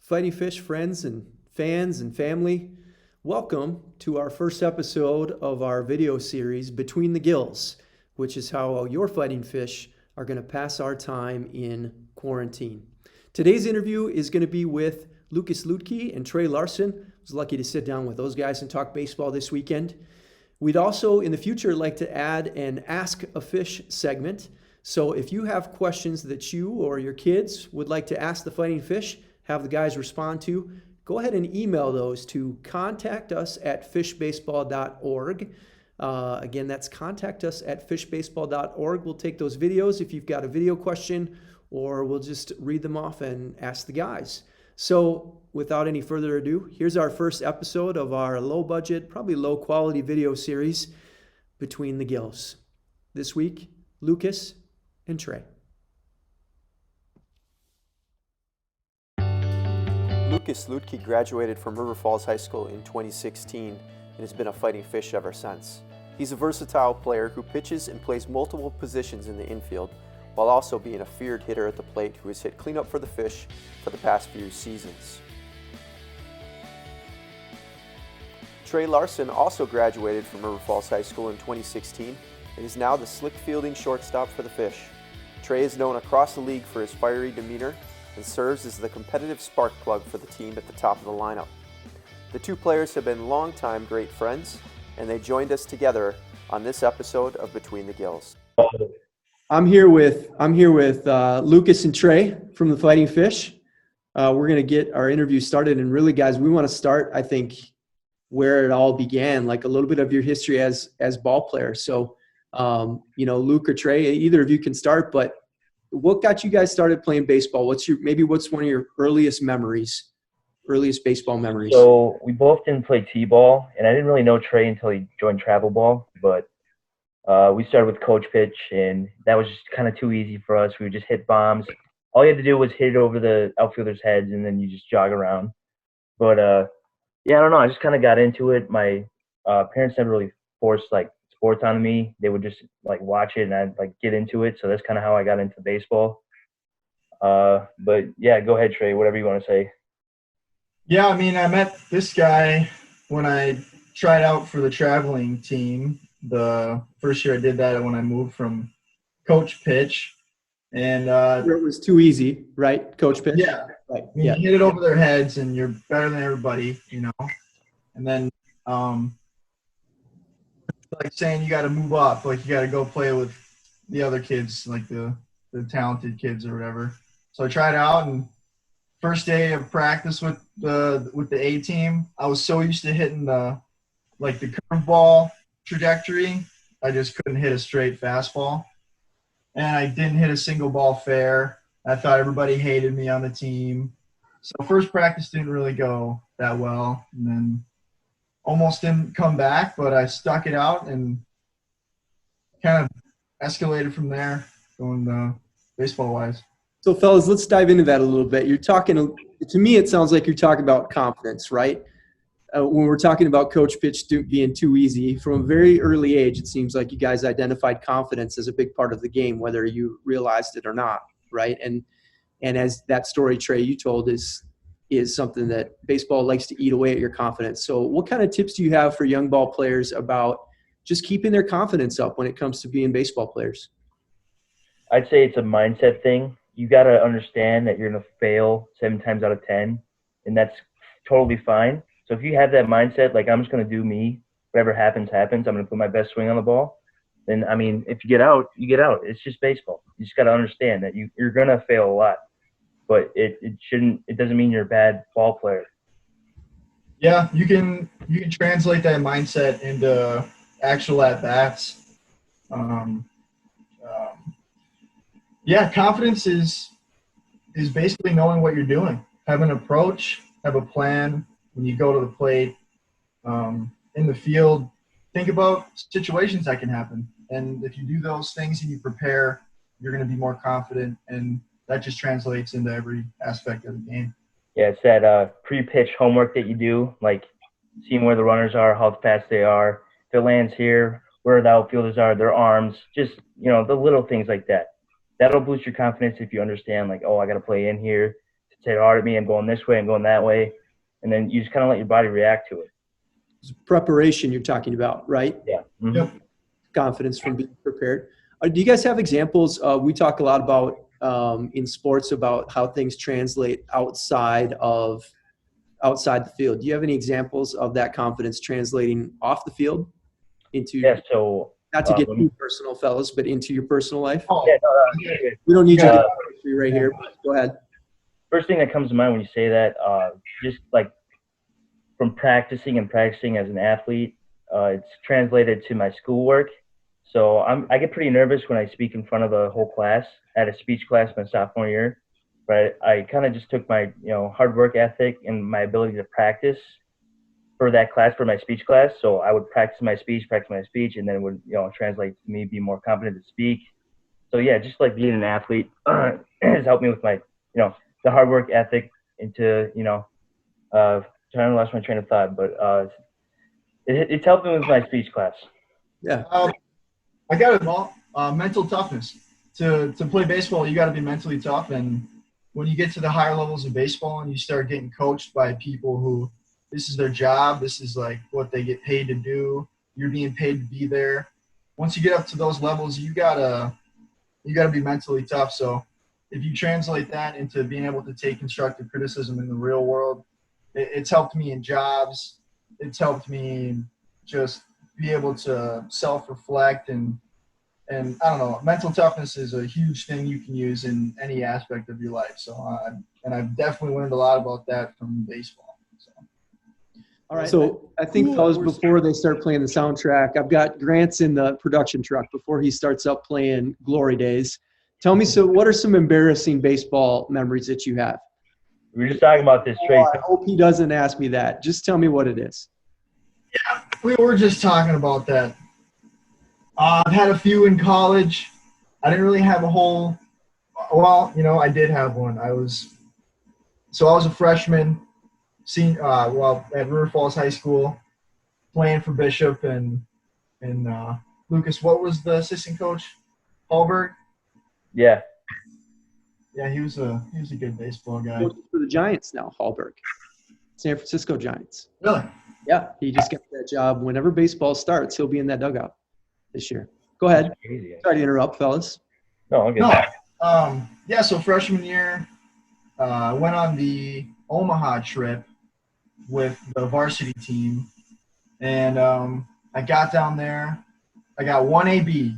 Fighting Fish friends and fans and family, welcome to our first episode of our video series, Between the Gills, which is how your fighting fish are going to pass our time in quarantine. Today's interview is going to be with Luedtke and Trey Larson. I was lucky to sit down with those guys and talk baseball this weekend. We'd also, in the future, like to add an Ask a Fish segment. So if you have questions that you or your kids would like to ask the Fighting Fish, have the guys respond to, go ahead and email those to contactus@fishbaseball.org. Again, that's contactus@fishbaseball.org. We'll take those videos if you've got a video question, or we'll just read them off and ask the guys. So without any further ado, here's our first episode of our low budget, probably low quality video series, Between the Gills. This week, Lucas and Trey. Lucas Luedtke graduated from River Falls High School in 2016 and has been a fighting fish ever since. He's a versatile player who pitches and plays multiple positions in the infield, while also being a feared hitter at the plate who has hit cleanup for the Fish for the past few seasons. Trey Larson also graduated from River Falls High School in 2016 and is now the slick fielding shortstop for the Fish. Trey is known across the league for his fiery demeanor and serves as the competitive spark plug for the team at the top of the lineup. The two players have been longtime great friends, and they joined us together on this episode of Between the Gills. I'm here with Lucas and Trey from the Fighting Fish. We're going to get our interview started, and really, guys, we want to start, I think, where it all began, like a little bit of your history as ball players. So, Luke or Trey, either of you can start, but what got you guys started playing baseball? What's one of your earliest baseball memories? So we both didn't play T-ball, and I didn't really know Trey until he joined travel ball, but we started with coach pitch, and that was just kind of too easy for us. We would just hit bombs. All you had to do was hit it over the outfielders' heads, and then you just jog around. But, I don't know. I just kind of got into it. My parents never really forced, sports on me. They would just watch it and I'd get into it. So that's kind of how I got into baseball. But yeah, go ahead, Trey, whatever you want to say. Yeah, I mean, I met this guy when I tried out for the traveling team. The first year I did that when I moved from coach pitch. And it was too easy, right? Coach pitch? Yeah. Right. I mean, you hit it over their heads and you're better than everybody, And then saying you got to move up, you got to go play with the other kids, the talented kids or whatever. So I tried out, and first day of practice with the A team, I was so used to hitting the curveball trajectory, I just couldn't hit a straight fastball, and I didn't hit a single ball fair. I thought everybody hated me on the team. So first practice didn't really go that well, and then almost didn't come back, but I stuck it out and kind of escalated from there, going baseball-wise. So, fellas, let's dive into that a little bit. You're talking – to me, it sounds like you're talking about confidence, right? When we're talking about coach pitch being too easy, from a very early age, it seems like you guys identified confidence as a big part of the game, whether you realized it or not, right? And as that story, Trey, you told is something that baseball likes to eat away at your confidence. So what kind of tips do you have for young ball players about just keeping their confidence up when it comes to being baseball players? I'd say it's a mindset thing. You got to understand that you're going to fail 7 times out of 10, and that's totally fine. So if you have that mindset, I'm just going to do me, whatever happens, happens. I'm going to put my best swing on the ball. Then, if you get out, you get out. It's just baseball. You just got to understand that you're going to fail a lot. But it doesn't mean you're a bad ball player. Yeah, you can translate that mindset into actual at-bats. Confidence is basically knowing what you're doing. Have an approach, have a plan when you go to the plate. In the field, think about situations that can happen. And if you do those things and you prepare, you're going to be more confident, and that just translates into every aspect of the game. Yeah, it's that pre-pitch homework that you do, seeing where the runners are, how fast they are, their lands here, where the outfielders are, their arms, just, the little things like that. That'll boost your confidence if you understand, I got to play in here to hit hard at me. I'm going this way. I'm going that way. And then you just kind of let your body react to it. It's preparation you're talking about, right? Yeah. Mm-hmm. Yep. Confidence from being prepared. Do you guys have examples? We talk a lot about in sports about how things translate outside the field. Do you have any examples of that confidence translating off the field into? Yeah. So not to get too personal, fellas, but into your personal life. Oh, yeah, no, we don't need you to get history right here. But go ahead. First thing that comes to mind when you say that, just like from practicing as an athlete, it's translated to my schoolwork. So I get pretty nervous when I speak in front of a whole class. I had a speech class my sophomore year, but I kind of just took my hard work ethic and my ability to practice for that class, for my speech class. So I would practice my speech, and then it would translate to me be more confident to speak. So yeah, just like being an athlete has helped me with my the hard work ethic into trying to lost my train of thought, but it's helped me with my speech class. Yeah. I got it all. Mental toughness. To play baseball, you got to be mentally tough. And when you get to the higher levels of baseball and you start getting coached by people who this is their job, this is like what they get paid to do, you're being paid to be there. Once you get up to those levels, you gotta be mentally tough. So if you translate that into being able to take constructive criticism in the real world, it's helped me in jobs. It's helped me just be able to self-reflect and I don't know, mental toughness is a huge thing you can use in any aspect of your life. So I've definitely learned a lot about that from baseball. So. All right. So I think fellas, before they start playing the soundtrack, I've got Grant's in the production truck before he starts up playing Glory Days. Tell me, so what are some embarrassing baseball memories that you have? We were just talking about this, Trey. I hope he doesn't ask me that. Just tell me what it is. Yeah, we were just talking about that. I've had a few in college. I didn't really have a whole – well, I did have one. I was a freshman at River Falls High School playing for Bishop and Lucas. What was the assistant coach? Hallberg? Yeah. Yeah, he was a good baseball guy. For the Giants now, Hallberg. San Francisco Giants. Really? Yeah, he just got that job. Whenever baseball starts, he'll be in that dugout this year. Go ahead. Sorry to interrupt, fellas. No, I'm good. Yeah, so freshman year, I went on the Omaha trip with the varsity team, and I got down there. I got one AB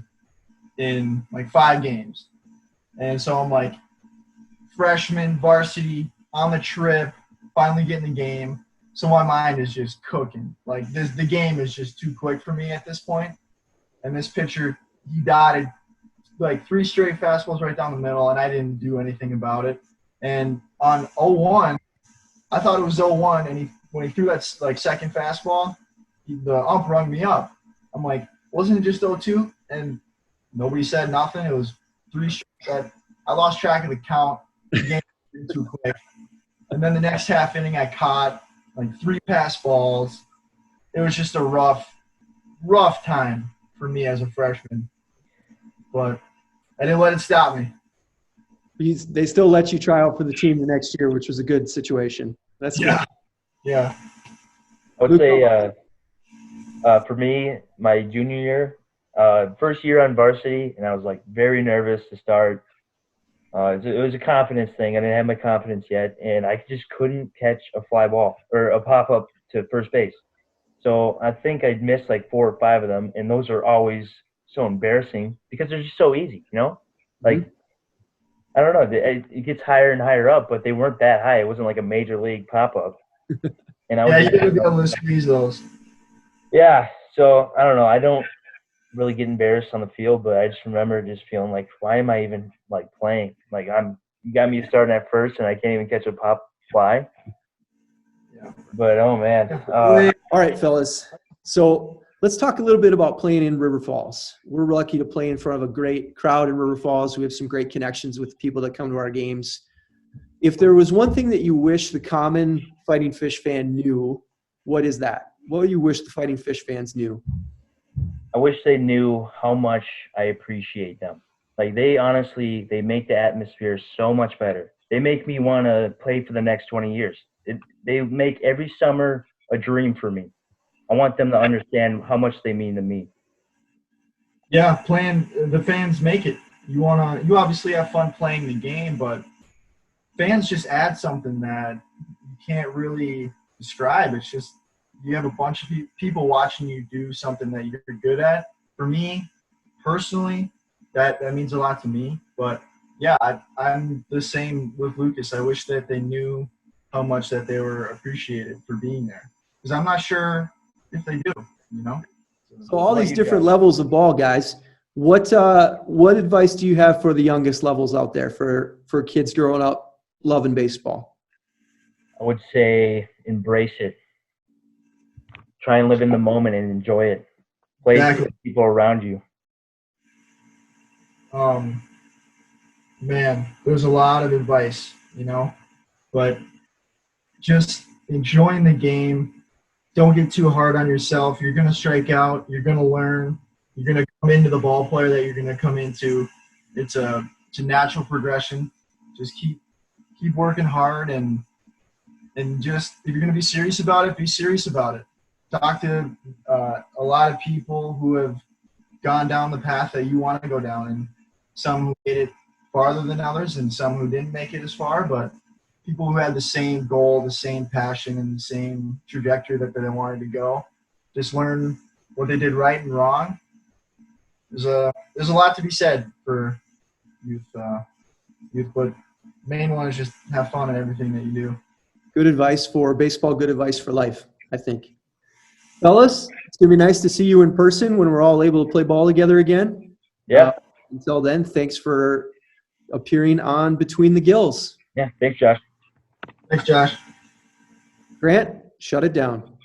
in like 5 games. And so I'm like, freshman, varsity, on the trip, finally getting the game. So my mind is just cooking. Like the game is just too quick for me at this point. And this pitcher, he dotted like 3 straight fastballs right down the middle, and I didn't do anything about it. And on 0-1, I thought it was 0-1, and when he threw that like second fastball, the ump rung me up. I'm like, wasn't it just 0-2? And nobody said nothing. It was 3 straight. I lost track of the count. The game was too quick. And then the next half inning, I caught like 3 pass balls. It was just a rough time for me as a freshman. But I didn't let it stop me. They still let you try out for the team the next year, which was a good situation. That's good. Yeah. I would say for me, my junior year, first year on varsity, and I was like very nervous to start. It was a confidence thing. I didn't have my confidence yet, and I just couldn't catch a fly ball or a pop-up to first base. So I think I'd missed like 4 or 5 of them, and those are always so embarrassing because they're just so easy, Like, I don't know. It gets higher and higher up, but they weren't that high. It wasn't like a major league pop-up. And you got to be able to squeeze those. Yeah, so I don't know. I don't really get embarrassed on the field, but I just remember just feeling like, why am I even like playing? Like you got me starting at first, and I can't even catch a pop fly. Yeah. But oh man. All right, fellas. So let's talk a little bit about playing in River Falls. We're lucky to play in front of a great crowd in River Falls. We have some great connections with people that come to our games. If there was one thing that you wish the common Fighting Fish fan knew, what is that? What do you wish the Fighting Fish fans knew? I wish they knew how much I appreciate them. Like they make the atmosphere so much better. They make me want to play for the next 20 years. They make every summer a dream for me. I want them to understand how much they mean to me. Yeah, the fans make it. You obviously have fun playing the game, but fans just add something that you can't really describe. It's just you have a bunch of people watching you do something that you're good at. For me, personally, that means a lot to me. But yeah, I'm the same with Lucas. I wish that they knew how much that they were appreciated for being there, because I'm not sure if they do. So all these different levels of ball, guys. What advice do you have for the youngest levels out there for kids growing up loving baseball? I would say embrace it. Try and live in the moment and enjoy it. Play Exactly. with people around you. Man, there's a lot of advice, but just enjoying the game. Don't get too hard on yourself. You're going to strike out. You're going to learn. You're going to come into the ball player that you're going to come into. It's a natural progression. Just keep working hard and just, if you're going to be serious about it, be serious about it. Talk to a lot of people who have gone down the path that you want to go down, and some who made it farther than others and some who didn't make it as far, but people who had the same goal, the same passion, and the same trajectory that they wanted to go. Just learn what they did right and wrong. There's a lot to be said for youth, but main one is just have fun in everything that you do. Good advice for baseball, good advice for life, I think. Fellas, it's going to be nice to see you in person when we're all able to play ball together again. Yeah. Until then, thanks for appearing on Between the Gills. Yeah. Thanks, Josh. Thanks, Josh. Grant, shut it down.